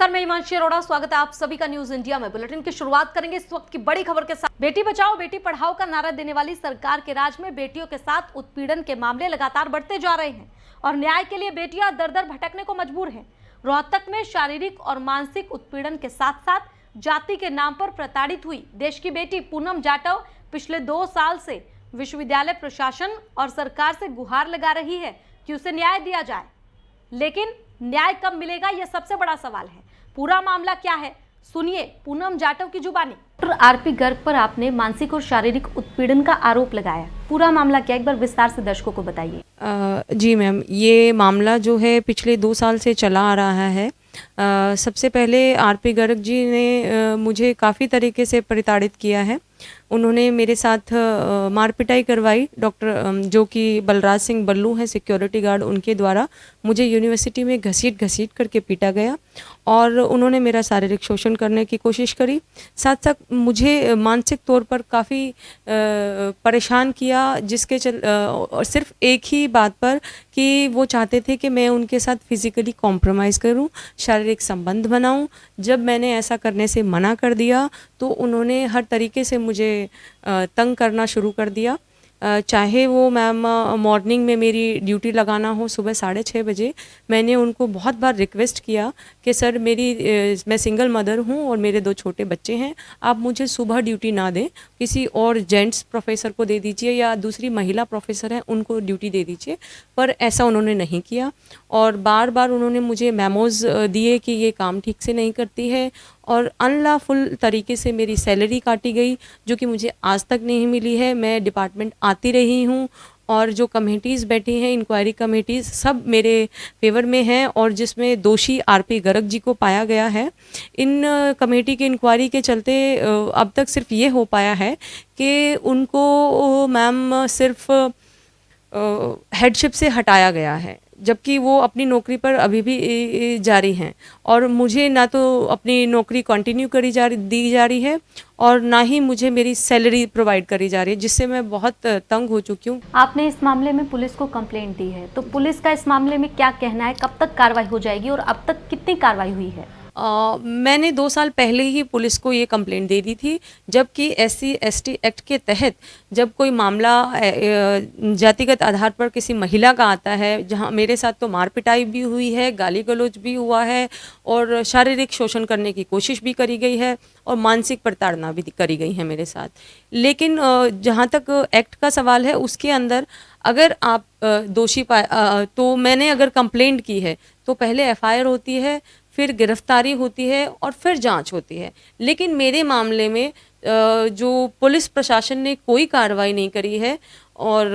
नमस्कार, मैं हिमांशी अरोड़ा। स्वागत है आप सभी का न्यूज इंडिया में। बुलेटिन की शुरुआत करेंगे इस वक्त की बड़ी खबर के साथ। बेटी बचाओ बेटी पढ़ाओ का नारा देने वाली सरकार के राज में बेटियों के साथ उत्पीड़न के मामले लगातार बढ़ते जा रहे हैं और न्याय के लिए बेटियां दर दर भटकने को मजबूर हैं। रोहतक में शारीरिक और मानसिक उत्पीड़न के साथ साथ जाति के नाम पर प्रताड़ित हुई देश की बेटी पूनम जाटव पिछले 2 साल से विश्वविद्यालय प्रशासन और सरकार से गुहार लगा रही है कि उसे न्याय दिया जाए, लेकिन न्याय कब मिलेगा, यह सबसे बड़ा सवाल है। पूरा मामला क्या है, सुनिए पूनम जाटव की जुबानी। डॉक्टर आरपी गर्ग पर आपने मानसिक और शारीरिक उत्पीड़न का आरोप लगाया, पूरा मामला क्या, एक बार विस्तार से दर्शकों को बताइए। जी मैम, ये मामला जो है पिछले 2 साल से चला आ रहा है। सबसे पहले आरपी गर्ग जी ने मुझे काफ़ी तरीके से प्रताड़ित किया है। उन्होंने मेरे साथ मार पिटाई करवाई। डॉक्टर जो कि बलराज सिंह बल्लू हैं सिक्योरिटी गार्ड, उनके द्वारा मुझे यूनिवर्सिटी में घसीट करके पीटा गया और उन्होंने मेरा शारीरिक शोषण करने की कोशिश करी। साथ साथ मुझे मानसिक तौर पर काफ़ी परेशान किया, जिसके और सिर्फ एक ही बात पर कि वो चाहते थे कि मैं उनके साथ फिज़िकली कॉम्प्रोमाइज़ करूं, शारीरिक संबंध बनाऊं। जब मैंने ऐसा करने से मना कर दिया तो उन्होंने हर तरीके से मुझे तंग करना शुरू कर दिया। चाहे वो मैम मॉर्निंग में मेरी ड्यूटी लगाना हो सुबह 6:30 बजे, मैंने उनको बहुत बार रिक्वेस्ट किया कि सर मैं सिंगल मदर हूँ और मेरे 2 छोटे बच्चे हैं, आप मुझे सुबह ड्यूटी ना दें, किसी और जेंट्स प्रोफेसर को दे दीजिए या दूसरी महिला प्रोफेसर हैं उनको ड्यूटी दे दीजिए। पर ऐसा उन्होंने नहीं किया और बार बार उन्होंने मुझे मेमोज़ दिए कि ये काम ठीक से नहीं करती है और अनलॉफुल तरीके से मेरी सैलरी काटी गई, जो कि मुझे आज तक नहीं मिली है। मैं डिपार्टमेंट आती रही हूँ और जो कमेटीज़ बैठी हैं, इंक्वायरी कमेटीज़, सब मेरे फेवर में हैं और जिसमें दोषी आरपी गर्ग जी को पाया गया है। इन कमेटी की इंक्वायरी के चलते अब तक सिर्फ ये हो पाया है कि उनको मैम सिर्फ हेडशिप से हटाया गया है, जबकि वो अपनी नौकरी पर अभी भी जारी हैं और मुझे ना तो अपनी नौकरी कंटिन्यू दी जा रही है और ना ही मुझे मेरी सैलरी प्रोवाइड करी जा रही है, जिससे मैं बहुत तंग हो चुकी हूँ। आपने इस मामले में पुलिस को कंप्लेंट दी है, तो पुलिस का इस मामले में क्या कहना है, कब तक कार्रवाई हो जाएगी और अब तक कितनी कार्रवाई हुई है? मैंने 2 साल पहले ही पुलिस को ये कंप्लेंट दे दी थी, जबकि SC/ST एक्ट के तहत जब कोई मामला जातिगत आधार पर किसी महिला का आता है, जहां मेरे साथ तो मार पिटाई भी हुई है, गाली गलौज भी हुआ है और शारीरिक शोषण करने की कोशिश भी करी गई है और मानसिक प्रताड़ना भी करी गई है मेरे साथ। लेकिन जहाँ तक एक्ट का सवाल है, उसके अंदर अगर आप दोषी तो मैंने अगर कंप्लेंट की है तो पहले FIR होती है, फिर गिरफ्तारी होती है और फिर जांच होती है। लेकिन मेरे मामले में जो पुलिस प्रशासन ने कोई कार्रवाई नहीं करी है और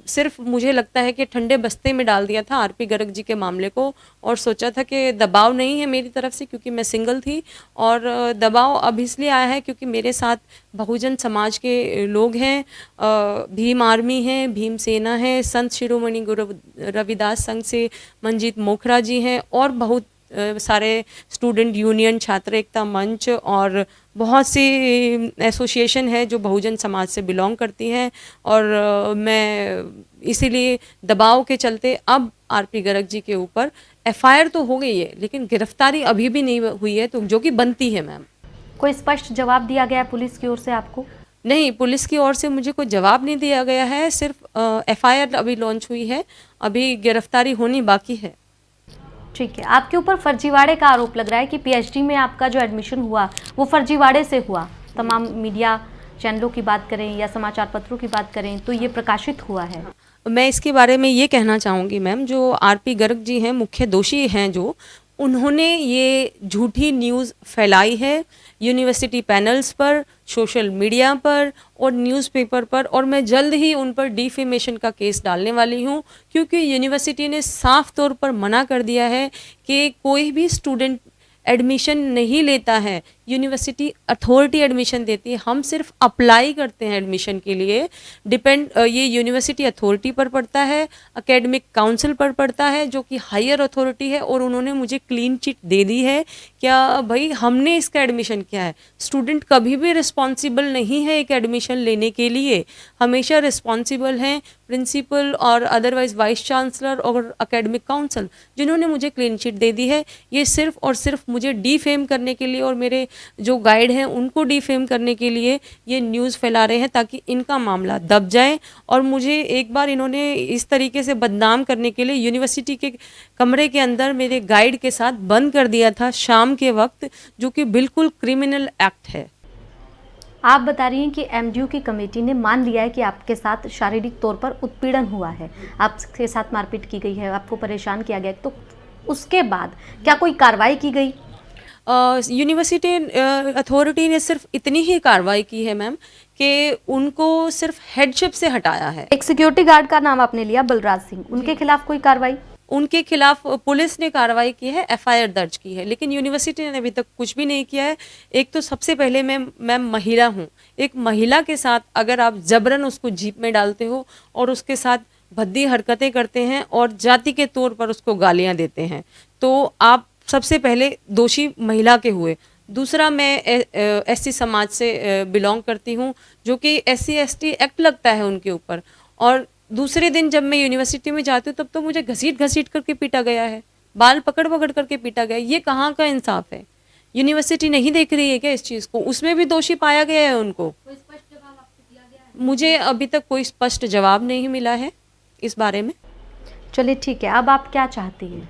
सिर्फ मुझे लगता है कि ठंडे बस्ते में डाल दिया था आरपी गर्ग जी के मामले को और सोचा था कि दबाव नहीं है मेरी तरफ से, क्योंकि मैं सिंगल थी और दबाव अब इसलिए आया है क्योंकि मेरे साथ बहुजन समाज के लोग हैं, भीम आर्मी हैं, भीम सेना है, संत शिरोमणि गुरु रविदास संघ से मंजीत मोखरा जी हैं और बहुत सारे स्टूडेंट यूनियन, छात्र एकता मंच और बहुत सी एसोसिएशन है जो बहुजन समाज से बिलोंग करती हैं और मैं इसीलिए दबाव के चलते अब आरपी गर्ग जी के ऊपर FIR तो हो गई है लेकिन गिरफ्तारी अभी भी नहीं हुई है, तो जो कि बनती है। मैम, कोई स्पष्ट जवाब दिया गया पुलिस की ओर से आपको? नहीं, पुलिस की ओर से मुझे कोई जवाब नहीं दिया गया है, सिर्फ FIR अभी लॉन्च हुई है, अभी गिरफ्तारी होनी बाकी है। ठीक है, आपके ऊपर फर्जीवाड़े का आरोप लग रहा है कि PhD में आपका जो एडमिशन हुआ वो फर्जीवाड़े से हुआ। तमाम मीडिया चैनलों की बात करें या समाचार पत्रों की बात करें तो ये प्रकाशित हुआ है। मैं इसके बारे में ये कहना चाहूँगी मैम, जो आरपी गर्ग जी हैं, मुख्य दोषी हैं, जो उन्होंने ये झूठी न्यूज़ फैलाई है यूनिवर्सिटी पैनल्स पर, सोशल मीडिया पर और न्यूज़पेपर पर, और मैं जल्द ही उन पर डिफेमेशन का केस डालने वाली हूँ, क्योंकि यूनिवर्सिटी ने साफ तौर पर मना कर दिया है कि कोई भी स्टूडेंट एडमिशन नहीं लेता है यूनिवर्सिटी अथॉरिटी एडमिशन देती है, हम सिर्फ अप्लाई करते हैं एडमिशन के लिए। ये यूनिवर्सिटी अथॉरिटी पर पड़ता है, एकेडमिक काउंसिल पर पड़ता है, जो कि हायर अथॉरिटी है, और उन्होंने मुझे क्लीन चिट दे दी है। क्या भाई, हमने इसका एडमिशन किया है। स्टूडेंट कभी भी रिस्पॉन्सिबल नहीं है एक एडमिशन लेने के लिए, हमेशा रिस्पॉन्सिबल हैं प्रिंसिपल और अदरवाइज वाइस चांसलर और एकेडमिक काउंसिल, जिन्होंने मुझे क्लीन चिट दे दी है। ये सिर्फ और सिर्फ मुझे डीफेम करने के लिए और मेरे जो गाइड हैं उनको डीफेम करने के लिए ये न्यूज़ फैला रहे हैं, ताकि इनका मामला दब जाए। और मुझे एक बार इन्होंने इस तरीके से बदनाम करने के लिए यूनिवर्सिटी के कमरे के अंदर मेरे गाइड के साथ बंद कर दिया था शाम के वक्त, जो कि बिल्कुल क्रिमिनल एक्ट है। आप बता रही हैं कि एमडीयू की कमेटी ने मान लिया है कि आपके साथ शारीरिक तौर पर उत्पीड़न हुआ है, आपके साथ मारपीट की गई है, आपको परेशान किया गया, तो उसके बाद क्या कोई कार्रवाई की गई? यूनिवर्सिटी अथॉरिटी ने सिर्फ इतनी ही कार्रवाई की है मैम, कि उनको सिर्फ हेडशिप से हटाया है। एक सिक्योरिटी गार्ड का नाम आपने लिया, बलराज सिंह, उनके खिलाफ कोई कार्रवाई? उनके खिलाफ पुलिस ने कार्रवाई की है, एफआईआर दर्ज की है, लेकिन यूनिवर्सिटी ने अभी तक कुछ भी नहीं किया है। एक तो सबसे पहले मैं महिला हूँ, एक महिला के साथ अगर आप जबरन उसको जीप में डालते हो और उसके साथ भद्दी हरकतें करते हैं और जाति के तौर पर उसको गालियाँ देते हैं, तो आप सबसे पहले दोषी महिला के हुए। दूसरा, मैं एससी समाज से बिलोंग करती हूँ, जो कि SC ST एक्ट लगता है उनके ऊपर। और दूसरे दिन जब मैं यूनिवर्सिटी में जाती हूँ तब तो मुझे घसीट घसीट करके पीटा गया है, बाल पकड़ पकड़ करके पीटा गया है। ये कहाँ का इंसाफ है? यूनिवर्सिटी नहीं देख रही है क्या इस चीज़ को? उसमें भी दोषी पाया गया है उनको। कोई स्पष्ट जवाब आपको दिया गया है? मुझे अभी तक कोई स्पष्ट जवाब नहीं मिला है इस बारे में। चलिए ठीक है, अब आप क्या चाहती हैं?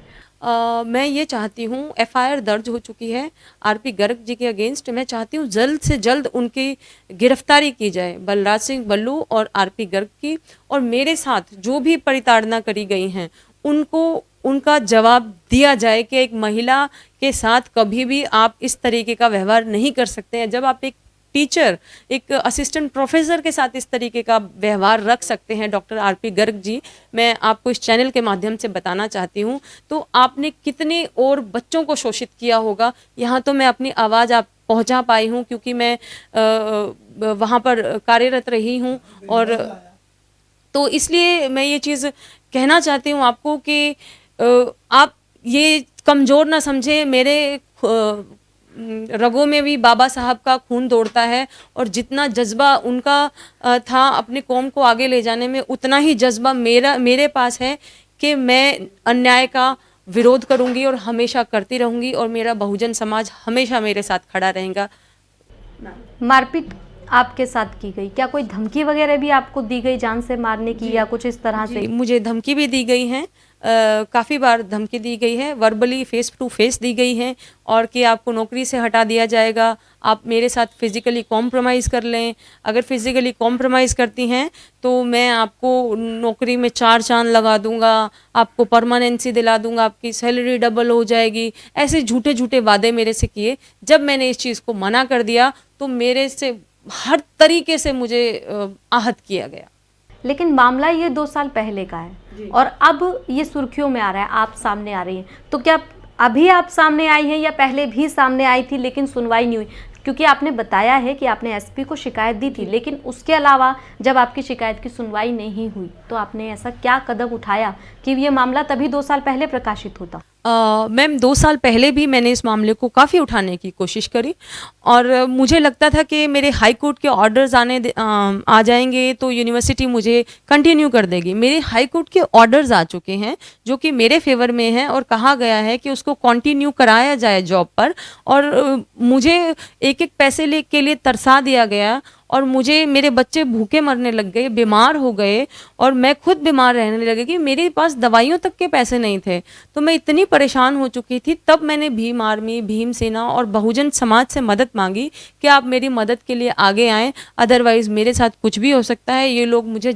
मैं ये चाहती हूँ, एफआईआर दर्ज हो चुकी है आरपी गर्ग जी के अगेंस्ट। मैं चाहती हूँ जल्द से जल्द उनकी गिरफ्तारी की जाए, बलराज सिंह बल्लू और आरपी गर्ग की। और मेरे साथ जो भी परिताड़ना करी गई हैं उनको उनका जवाब दिया जाए कि एक महिला के साथ कभी भी आप इस तरीके का व्यवहार नहीं कर सकते हैं। जब आप एक टीचर, एक असिस्टेंट प्रोफेसर के साथ इस तरीके का व्यवहार रख सकते हैं डॉक्टर आरपी गर्ग जी, मैं आपको इस चैनल के माध्यम से बताना चाहती हूँ, तो आपने कितने और बच्चों को शोषित किया होगा। यहाँ तो मैं अपनी आवाज़ आप पहुँचा पाई हूँ क्योंकि मैं वहाँ पर कार्यरत रही हूँ, और तो इसलिए मैं ये चीज़ कहना चाहती हूँ आपको कि आप ये कमज़ोर ना समझें। मेरे रगों में भी बाबा साहब का खून दौड़ता है, और जितना जज्बा उनका था अपने कौम को आगे ले जाने में, उतना ही जज्बा मेरे पास है कि मैं अन्याय का विरोध करूंगी और हमेशा करती रहूंगी, और मेरा बहुजन समाज हमेशा मेरे साथ खड़ा रहेगा। मारपीट आपके साथ की गई, क्या कोई धमकी वगैरह भी आपको दी गई जान से मारने की या कुछ इस तरह से? मुझे धमकी भी दी गई है, काफ़ी बार धमकी दी गई है, वर्बली फेस टू फेस दी गई है, और कि आपको नौकरी से हटा दिया जाएगा, आप मेरे साथ फिज़िकली कॉम्प्रोमाइज़ कर लें। अगर फिज़िकली कॉम्प्रोमाइज़ करती हैं तो मैं आपको नौकरी में 4 चांद लगा दूंगा, आपको परमानेंसी दिला दूंगा, आपकी सैलरी डबल हो जाएगी। ऐसे झूठे झूठे वादे मेरे से किए। जब मैंने इस चीज़ को मना कर दिया तो मेरे से हर तरीके से मुझे आहत किया गया। लेकिन मामला ये 2 साल पहले का है और अब ये सुर्खियों में आ रहा है, आप सामने आ रही हैं, तो क्या अभी आप सामने आई हैं या पहले भी सामने आई थी लेकिन सुनवाई नहीं हुई? क्योंकि आपने बताया है कि आपने एसपी को शिकायत दी थी, लेकिन उसके अलावा जब आपकी शिकायत की सुनवाई नहीं हुई तो आपने ऐसा क्या कदम उठाया कि ये मामला तभी 2 साल पहले प्रकाशित होता? मैम 2 साल पहले भी मैंने इस मामले को काफ़ी उठाने की कोशिश करी, और मुझे लगता था कि मेरे हाई कोर्ट के ऑर्डर्स आ जाएंगे तो यूनिवर्सिटी मुझे कंटिन्यू कर देगी। मेरे हाई कोर्ट के ऑर्डर्स आ चुके हैं जो कि मेरे फेवर में हैं, और कहा गया है कि उसको कंटिन्यू कराया जाए जॉब पर, और मुझे एक एक पैसे के लिए तरसा दिया गया, और मुझे मेरे बच्चे भूखे मरने लग गए, बीमार हो गए, और मैं खुद बीमार रहने लगी कि मेरे पास दवाइयों तक के पैसे नहीं थे। तो मैं इतनी परेशान हो चुकी थी, तब मैंने भीम आर्मी, भीम सेना और बहुजन समाज से मदद मांगी कि आप मेरी मदद के लिए आगे आएँ, अदरवाइज़ मेरे साथ कुछ भी हो सकता है, ये लोग मुझे